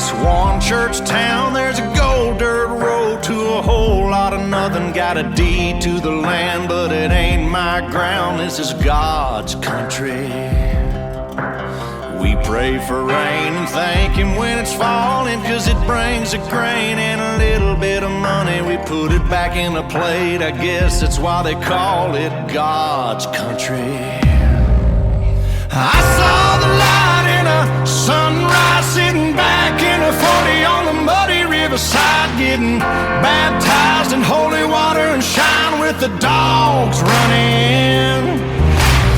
this one church town, there's a gold dirt road to a whole lot of nothing. Got a deed to the land, but it ain't my ground. This is God's country. We pray for rain and thank Him when it's falling, 'cause it brings a grain and a little bit of money. We put it back in the plate, I guess that's why they call it God's country. I saw the light in a sunrise, sitting back in a 40 on the muddy riverside, getting baptized in holy water and shine with the dogs running.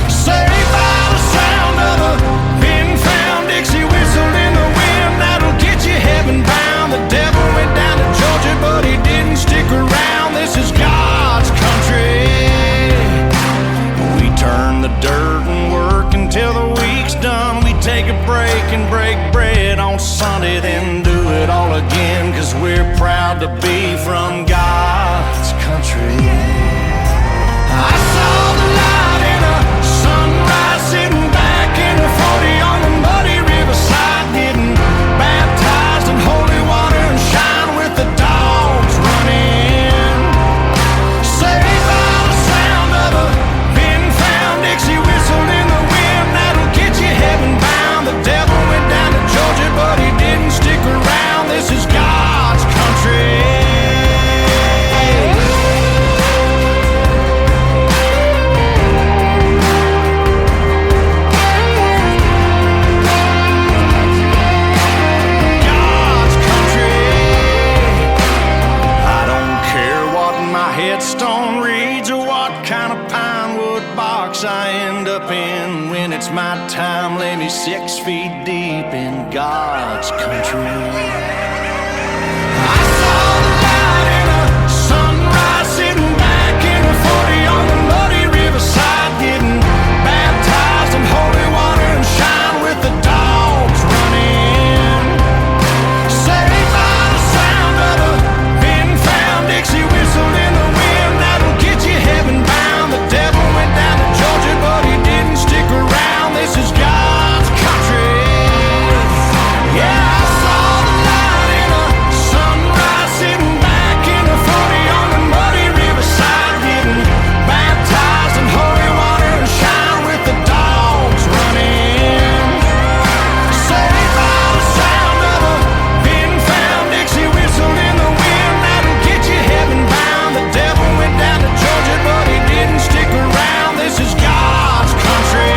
Saved by the sound of a pin-found Dixie whistle in the wind, that'll get you heaven bound. The devil went down to Georgia, but he didn't stick around. This is God's country. We turn the dirt and work until the week's done. We take a break and break bread on Sunday, then do it all again, 'cause we're proud to be from God's country. I saw the light in a sunrise, sitting back in a 40 on the muddy riverside, getting baptized in holy water and shine with the dogs running. Saved by the sound of a pin-found Dixie whistle in the wind, that'll get you heaven bound. The devil went down to Georgia, but he didn't stick around. This is God's country. Headstone reads or what kind of pine wood box I end up in. When it's my time, lay me 6 feet deep in God's country. I saw the light in a sunrise, sitting back in a 40 on the muddy riverside, getting baptized in holy water and shine with the dogs running. Saved by the sound of a pin-found Dixie whistle in the wind, that'll get you heaven bound. The devil went down to Georgia, but he didn't stick around. This is God's country. Yeah, I saw the light in a sunrise, sitting back in a 40 on the muddy riverside, getting baptized in holy water and shine with the dogs running. Saved by the sound of a pin-found Dixie whistle in the wind, that'll get you heaven bound. The devil went down to Georgia, but he didn't stick around. This is God's country.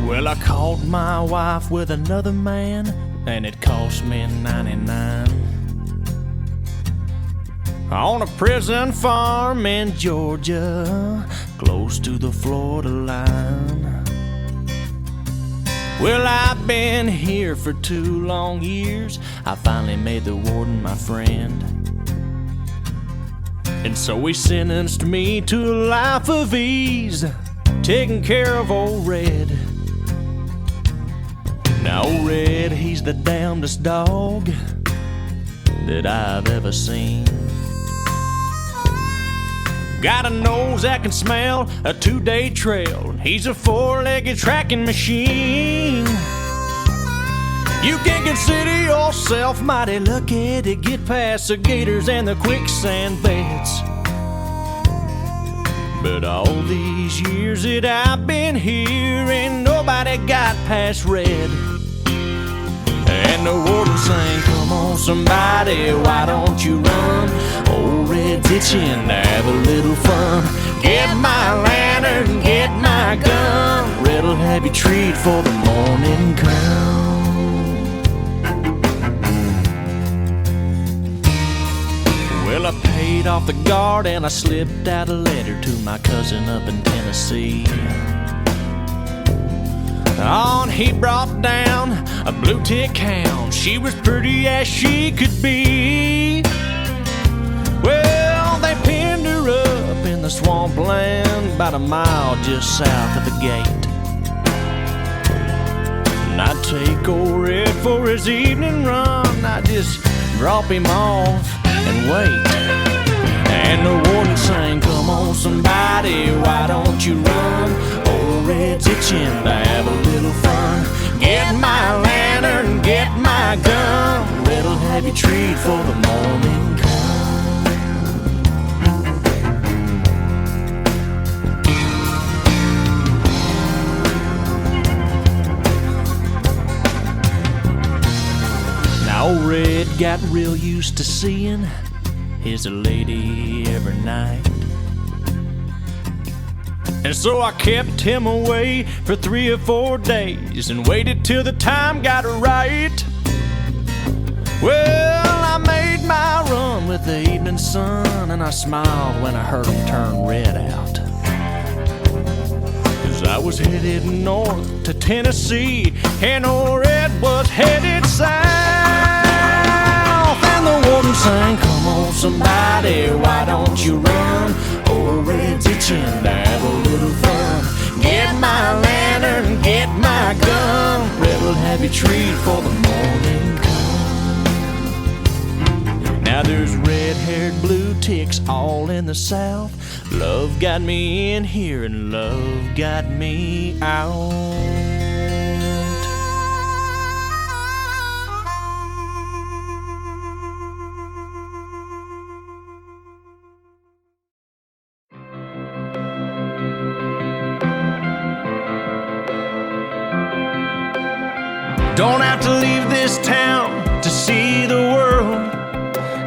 Well, I caught my wife with another man, and it cost me 99. On a prison farm in Georgia, close to the Florida line. Well, I've been here for 2 long years. I finally made the warden my friend, and so he sentenced me to a life of ease, taking care of old Red. Now old Red, he's the damnedest dog that I've ever seen. Got a nose that can smell a 2-day trail. He's a 4-legged tracking machine. You can consider yourself mighty lucky to get past the gators and the quicksand beds. But all these years that I've been here, ain't nobody got past Red. And the warden sang, "Come on somebody, why don't you run? Old Red's itching to have a little fun. Get my lantern, get my gun. Red'll have you treat for the morning come." Well, I paid off the guard and I slipped out a letter to my cousin up in Tennessee. On he brought down a blue tick hound. She was pretty as she could be. Well, they pinned her up in the swampland, about a mile just south of the gate. And I take old Red for his evening run. I just drop him off and wait. And the warden sang, "Come on somebody, why don't you run? Old Red's itching to have a little fun. Get my lantern, get my gun. Red'll have you treat for the morning come." Now old Red got real used to seeing his lady every night. And so I kept him away for 3 or 4 days and waited till the time got right. Well, I made my run with the evening sun, and I smiled when I heard him turn Red out. 'Cause I was headed north to Tennessee, and old Red was headed south. And the warden sang, "Come on somebody, why don't you run? Old Red's itching to have a little fun. Get my lantern, get my gun. Red'll have you treat for the morning come." Now there's red-haired blue ticks all in the south. Love got me in here and love got me out. Don't have to leave this town to see the world,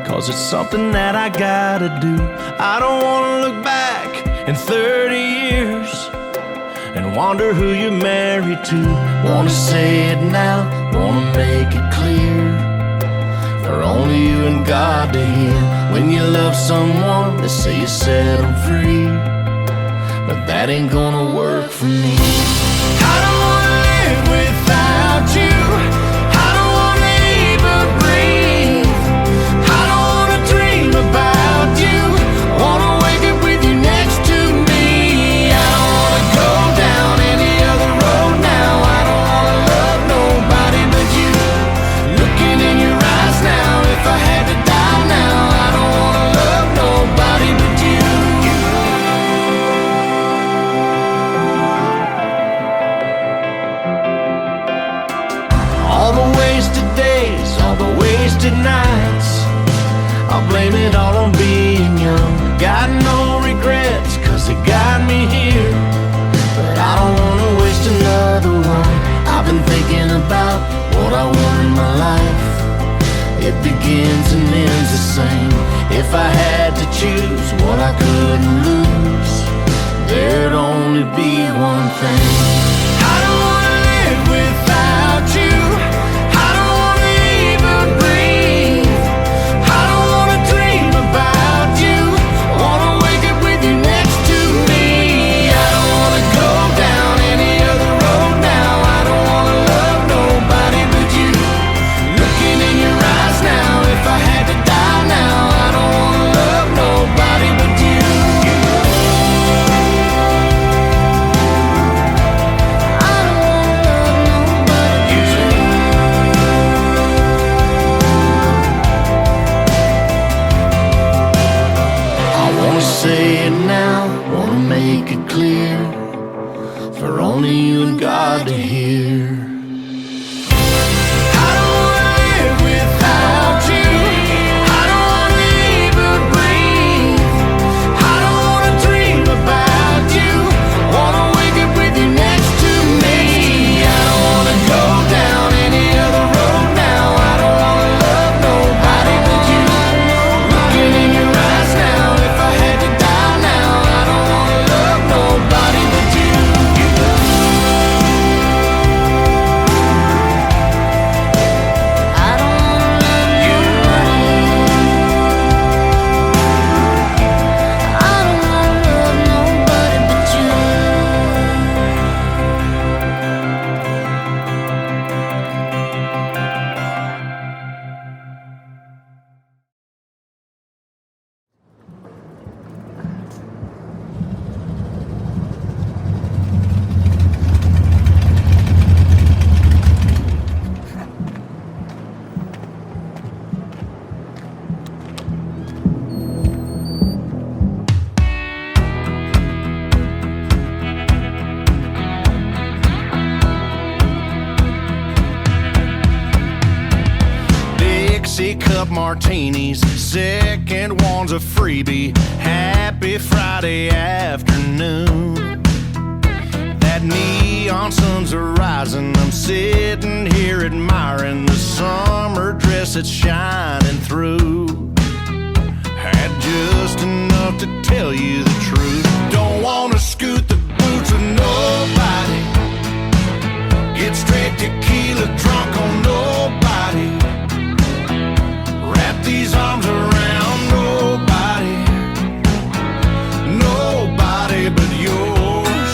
'cause it's something that I gotta do. I don't wanna look back in 30 years and wonder who you're married to. Wanna say it now, wanna make it clear, for only you and God to hear. When you love someone, they say you set them free, but that ain't gonna work for me. I don't wanna live without you. I don't wanna even breathe. I don't wanna dream about you. I wanna wake up with you next to me. I don't wanna go down any other road now. I don't wanna love nobody but you. Looking in your eyes now, if I had to die now, I don't wanna love nobody but you. All the wasted days, all the wasted nights, I'll blame it all on being young. Got no regrets, 'cause it got me here, but I don't wanna waste another one. I've been thinking about what I want in my life. It begins and ends the same. If I had to choose what I couldn't lose, there'd only be one thing. I don't wanna live without you. I don't wanna even breathe. I don't wanna dream about you. I wanna wake up with you next to me. I don't wanna go down any other road now. I don't wanna love nobody but you. Looking in your eyes now, if I had to die now, I don't wanna love nobody but you. I don't wanna love nobody but you. I wanna say it now, wanna make it clear, for only you and God to hear. I don't wanna live without you. I don't wanna even breathe. I don't wanna dream about you. Wanna wake up with you next to me. I don't wanna go down any other road now. I don't wanna love nobody but you. Looking in your eyes now, if I had to die now, I don't wanna love nobody but you. cup martinis, second one's a freebie. Happy Friday afternoon. That neon sun's rising. I'm sitting here admiring the summer dress that's shining through. Had just enough to tell you the truth. Don't wanna scoot the boots of nobody. Get straight tequila drunk on nobody. Wrap these arms around nobody. Nobody but yours.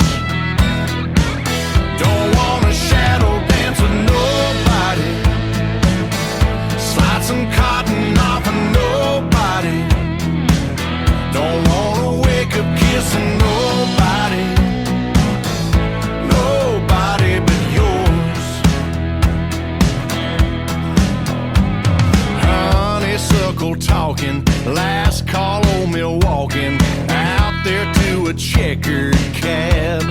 Don't wanna shadow dance with nobody. Slide some cotton off of nobody. Don't wanna wake up kissing nobody. Nobody but yours. Honeysuckle talking, last call old Milwaukee. Out there to a checkered cab.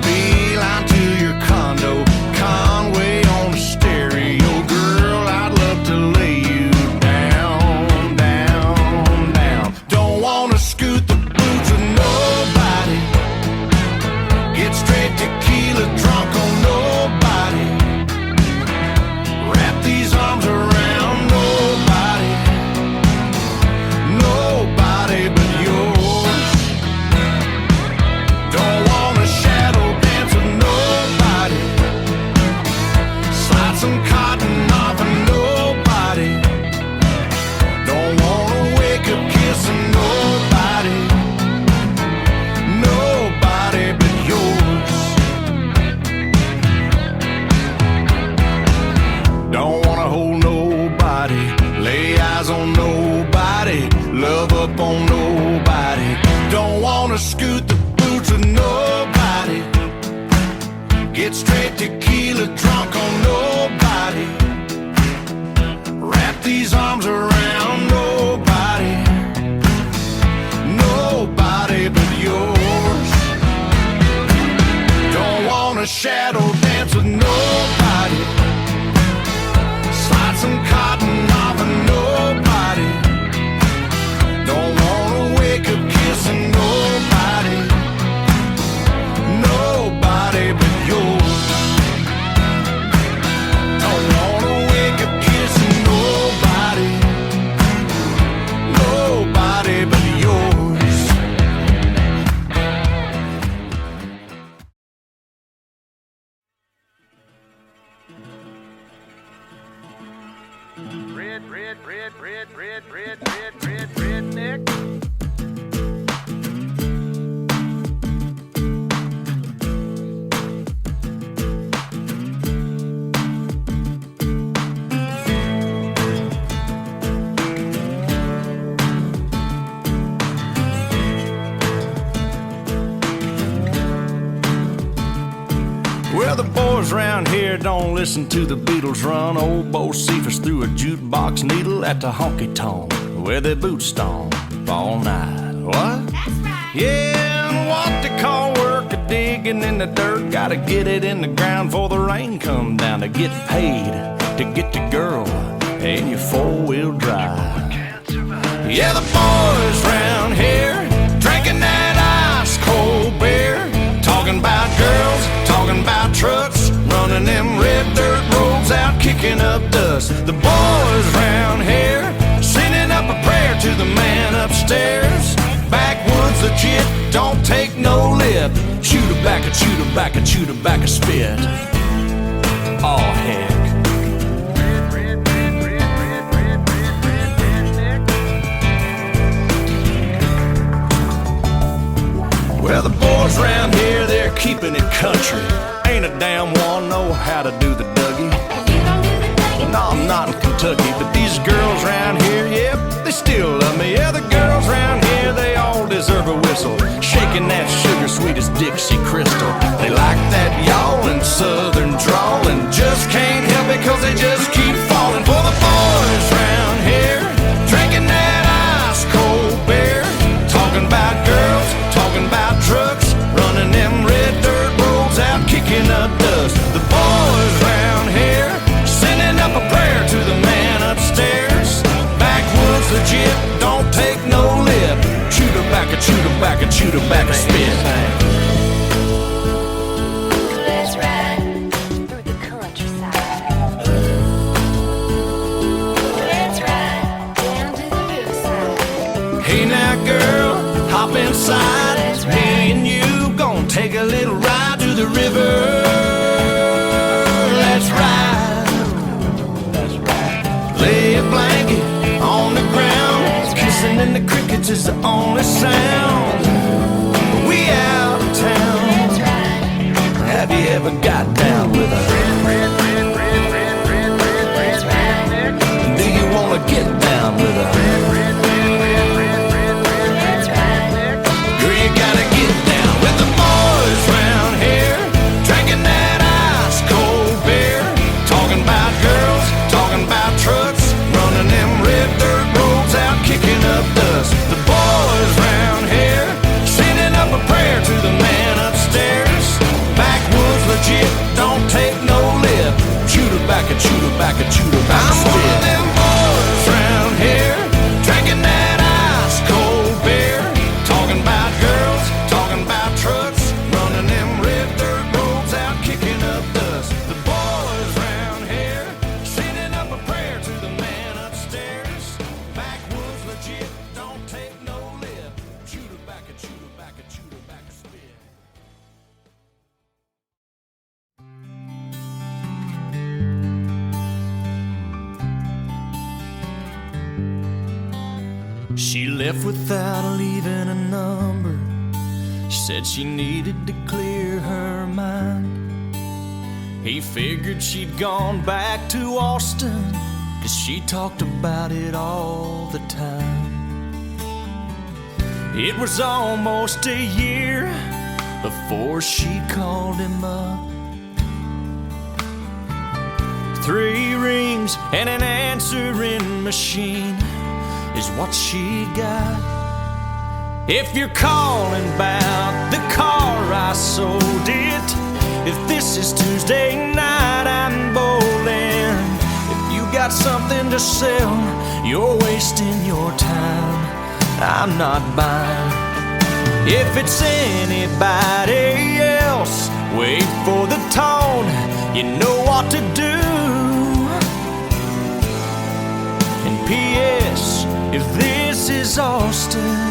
Beeline to your condo, Conway on the stereo. Girl, I'd love to lay you down, down, down. Don't wanna scoot the boots with nobody. Get straight tequila drunk on nobody. Wrap these arms around nobody. Nobody but yours. Don't wanna shadow dance with nobody. Slide some cotton off of nobody. Don't wanna wake up kissing nobody. Nobody but yours. Don't wanna hold nobody. Lay eyes on nobody. Love up on nobody. Don't wanna scoot the boots with nobody. Get straight tequila drunk on nobody. Wrap these arms around nobody. Nobody but yours. Don't wanna shadow dance with nobody. Slide some cotton off of nobody. Don't wanna wake up kissing nobody. Nobody but yours. Don't wanna wake up kissing nobody. Nobody but yours. Redneck. Well, the boys round here don't listen to the Beatles run. Old Bo Cephas threw a jukebox needle at the honky-tonk where their boots stomp all night. What? That's right. Yeah, and what they call work a digging in the dirt. Gotta get it in the ground before the rain come down. To get paid, to get the girl and your four-wheel drive. Yeah, the boys round here drinking that ice-cold beer. Talking about girls, talking about trucks, running them red dirt roads out, kicking up dust. The boys round here sending up a prayer to the man upstairs. Backwoods legit, don't take no lip. Chew tobacco, chew tobacco, chew tobacco, spit. Oh heck. Well, the boys round here, they're keeping it country. Ain't a damn one know how to do the Dougie. No, I'm not in Kentucky, but these girls round here, yep, they still love me. Yeah, the girls round here, they all deserve a whistle. Shaking that sugar sweet as Dixie Crystal. They like that yawling southern drawl and just can't help it 'cause they just keep falling for the boys round here. Drinking that ice cold beer. Talking about girls, talking about trucks, running them red dirt roads out, kicking up dust. The boys round here sending up a prayer to the man her back a spit. Let's ride through the countryside. Let's ride down to the riverside. Hey now girl, hop inside. Me and you gonna take a little ride to the river. Let's ride. Let's ride. Lay a blanket on the ground. Kissing in the crickets is the only sound. We out of town. Let's ride. Have you ever got down with a Let's ride. Do you wanna get down with a Let's ride. Girl, you gotta get down with the boys round here, drinking that ice cold beer, talking about girls, talking about trucks, running them red dirt roads out, kicking up dust. The boys round here, sending up a prayer to the man upstairs. Backwoods legit, don't take no lip. Shoot her back a, shoot her back a, shoot her back a spit. I'm one of them boys round here, drinking that ice cold beer, talking about girls, talking about trucks, running them red dirt roads out, kicking up dust. The boys round here, sending up a prayer to the man upstairs. Backwoods legit, don't take no lip. Shoot her back a, shoot her back a, shoot her back a spit. She left without leaving a number. Said she needed to clear her mind. He figured she'd gone back to Austin, 'cause she talked about it all the time. It was almost a year before she called him up. 3 rings and an answering machine is what she got. If you're calling about the car I sold it, if this is Tuesday night I'm bowling, if you got something to sell, you're wasting your time, I'm not buying. If it's anybody else, wait for the tone, you know what to do. And P.S. if this is Austin,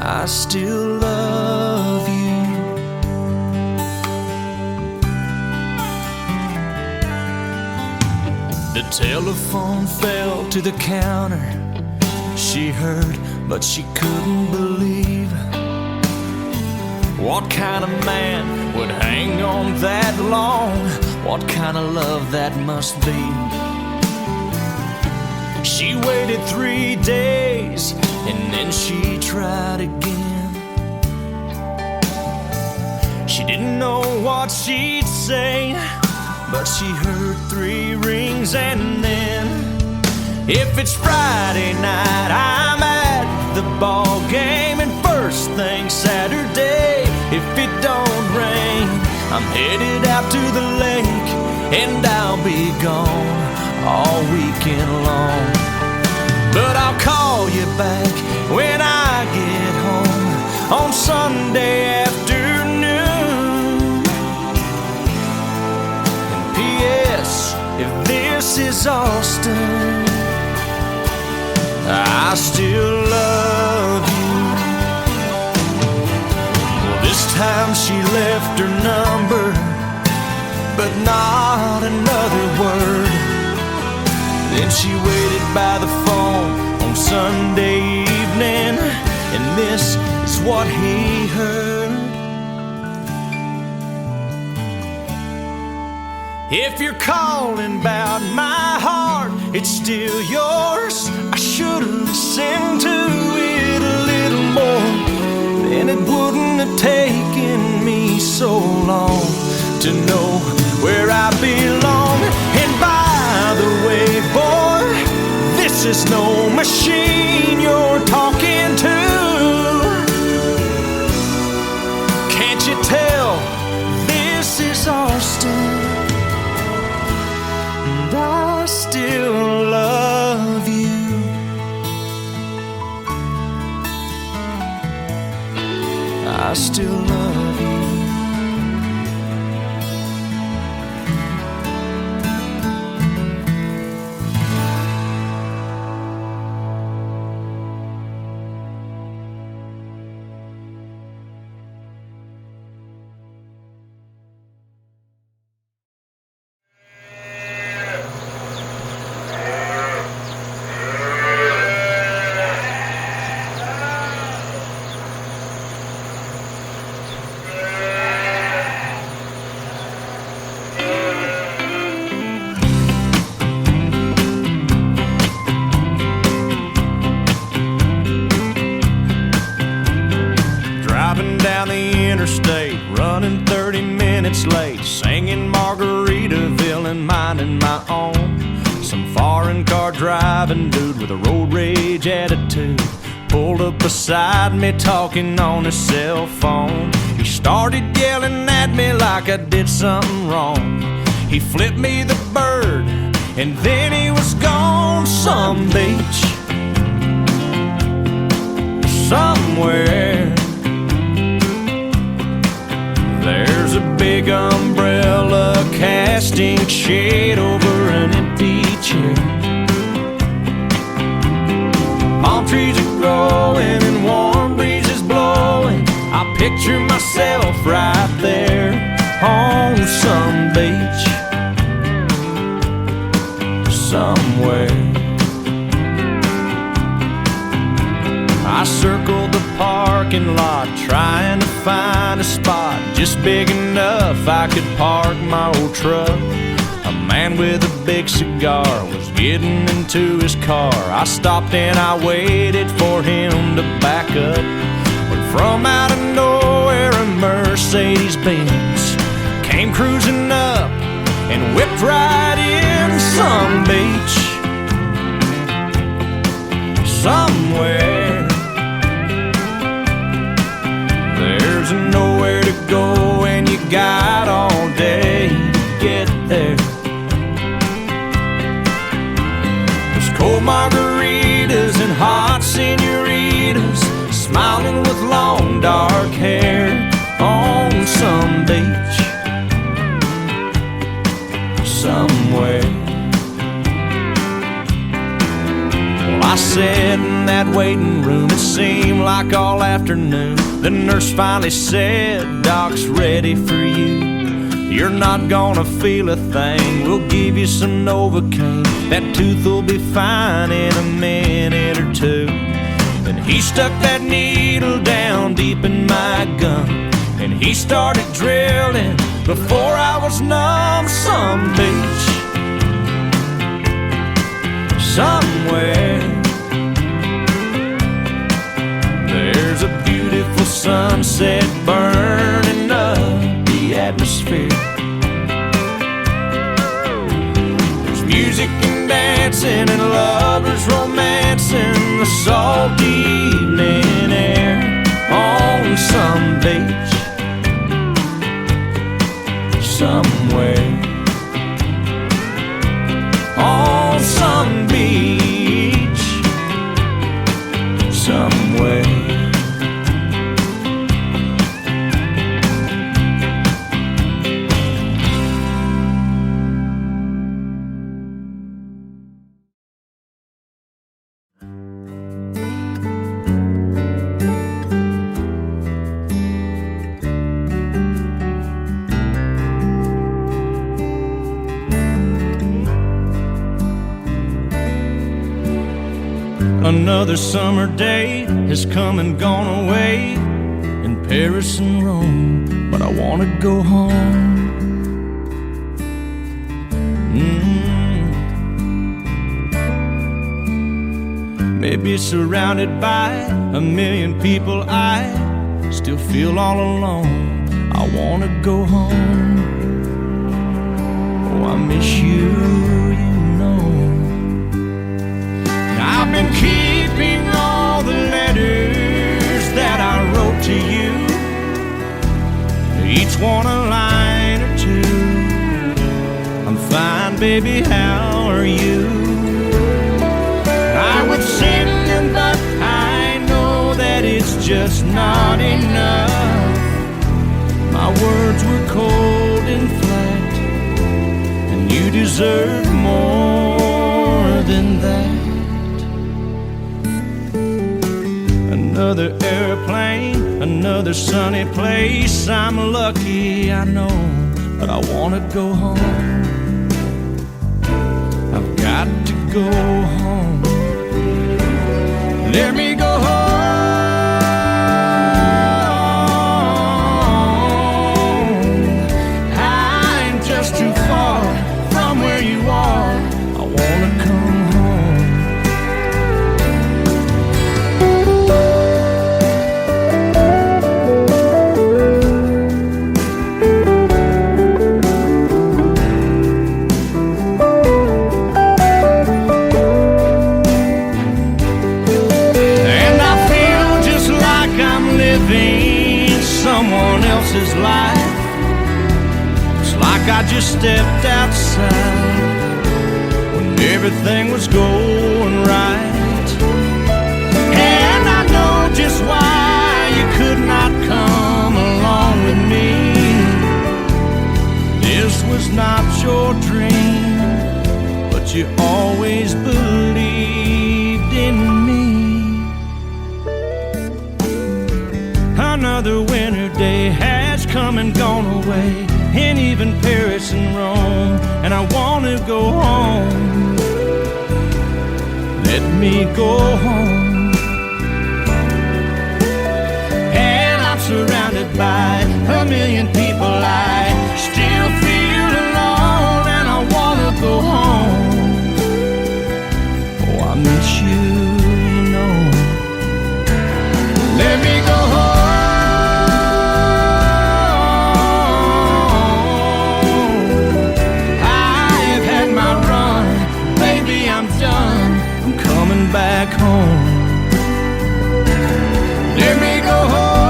I still love you. The telephone fell to the counter. She heard, but she couldn't believe. What kind of man would hang on that long? What kind of love that must be? She waited 3 days and then she tried again. She didn't know what she'd say, but she heard 3 rings and then, if it's Friday night, I'm at the ball game, and first thing Saturday, if it don't rain, I'm headed out to the lake, and I'll be gone all weekend long. But I'll call you back when I get home on Sunday afternoon. And P.S. if this is Austin, I still love you. Well, this time she left her number, but not another word. Then she waited by the phone on Sunday evening, and this is what he heard. If you're calling about my heart, it's still yours. I should've listened to it a little more, then it wouldn't have taken me so long to know where I belong. And by the way, boy, this is no machine you're talking to. Can't you tell this is Austin? And I still love you. I still love you. Driving down the interstate, running 30 minutes late, singing Margaritaville and minding my own. Some foreign car driving dude with a road rage attitude pulled up beside me talking on his cell phone. He started yelling at me like I did something wrong. He flipped me the bird and then he was gone. Some beach somewhere, there's a big umbrella casting shade over an empty chair. Palm trees are growing and warm breezes blowing. I picture myself right there on some beach somewhere. I circled the parking lot trying to find a spot just big enough I could park my old truck. A man with a big cigar was getting into his car. I stopped and I waited for him to back up. When from out of nowhere a Mercedes-Benz came cruising up and whipped right in. Some beach somewhere, there's nowhere to go and you got all day to get there. There's cold margaritas and hot senoritas smiling with long dark hair on some beach somewhere. Well, I sat in that waiting room, it seemed like all afternoon. The nurse finally said, "Doc's ready for you. You're not gonna feel a thing. We'll give you some Novocaine. That tooth will be fine in a minute or two." Then he stuck that needle down deep in my gum and he started drilling before I was numb. Some beach somewhere, there's a beautiful sunset burning up the atmosphere. There's music and dancing and lovers romancing the salty evening air on some beach somewhere. On some beach somewhere. Another summer day has come and gone away in Paris and Rome, but I want to go home. Maybe surrounded by a million people, I still feel all alone. I want to go home. Oh, I miss you, you know. I've been keeping all the letters that I wrote to you, each one a line or two. I'm fine, baby, how are you? I would send them, but I know that it's just not enough. My words were cold and flat, and you deserve more than that. Another airplane, another sunny place. I'm lucky, I know, but I wanna go home. I've got to go home. Let me go home. I'm just too far from where you are. I wanna come home. Someone else's life. It's like I just stepped outside when everything was going right. And I know just why you could not come along with me. This was not your dream, but you always believed in me. Another winter day has come and gone away, and even Paris and Rome, and I want to go home. Let me go home. And I'm surrounded by a million people. I still feel alone, and I want to go home. Oh, I miss you, you know. Let me go home. Back home. Let me go home.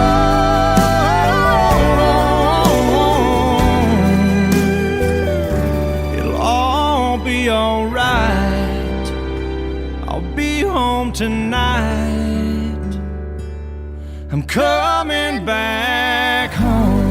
It'll all be alright. I'll be home tonight. I'm coming back home.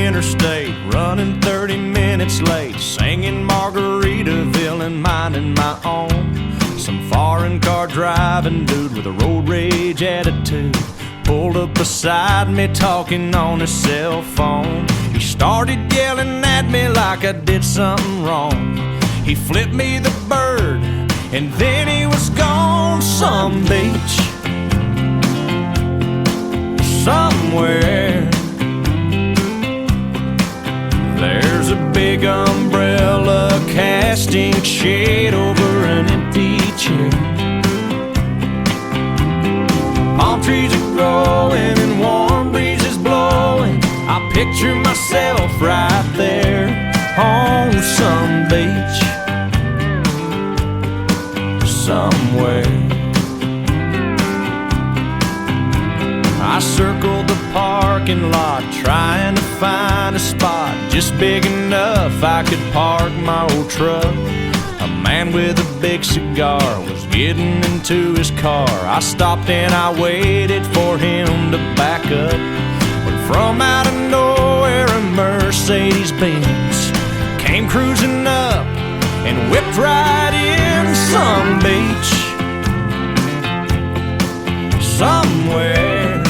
Interstate, running 30 minutes late, singing Margaritaville and minding my own. Some foreign car driving dude with a road rage attitude pulled up beside me talking on his cell phone. He started yelling at me like I did something wrong. He flipped me the bird and then he was gone. Some beach somewhere. There's a big umbrella casting shade over an empty chair. Palm trees are growing and warm breezes blowing. I picture myself right there on some beach somewhere. I circled the parking lot trying to find a spot just big enough I could park my old truck. A man with a big cigar was getting into his car. I stopped and I waited for him to back up. When from out of nowhere a Mercedes-Benz came cruising up and whipped right in. Some beach somewhere.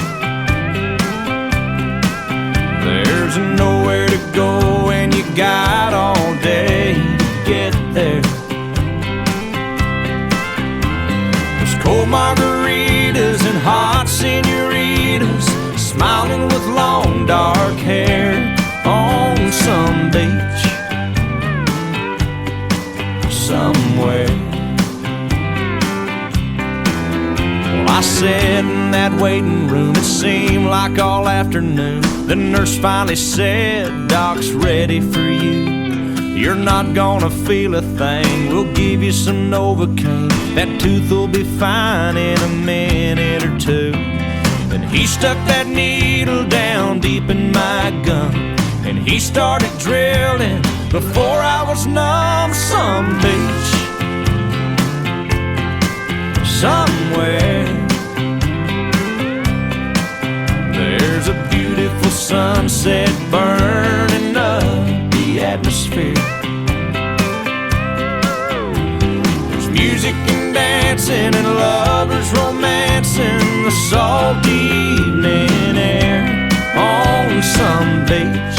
There's nowhere to go and you got all day to get there. There's cold margaritas and hot senoritas smiling with long dark hair on some beach somewhere. I sat in that waiting room, it seemed like all afternoon. The nurse finally said, Doc's ready for you. You're not gonna feel a thing, we'll give you some Novocaine. That tooth will be fine in a minute or two. Then he stuck that needle down deep in my gum, and he started drilling before I was numb. Some beach somewhere, there's a beautiful sunset burning up the atmosphere. There's music and dancing and lovers romancing the salty evening air on some beach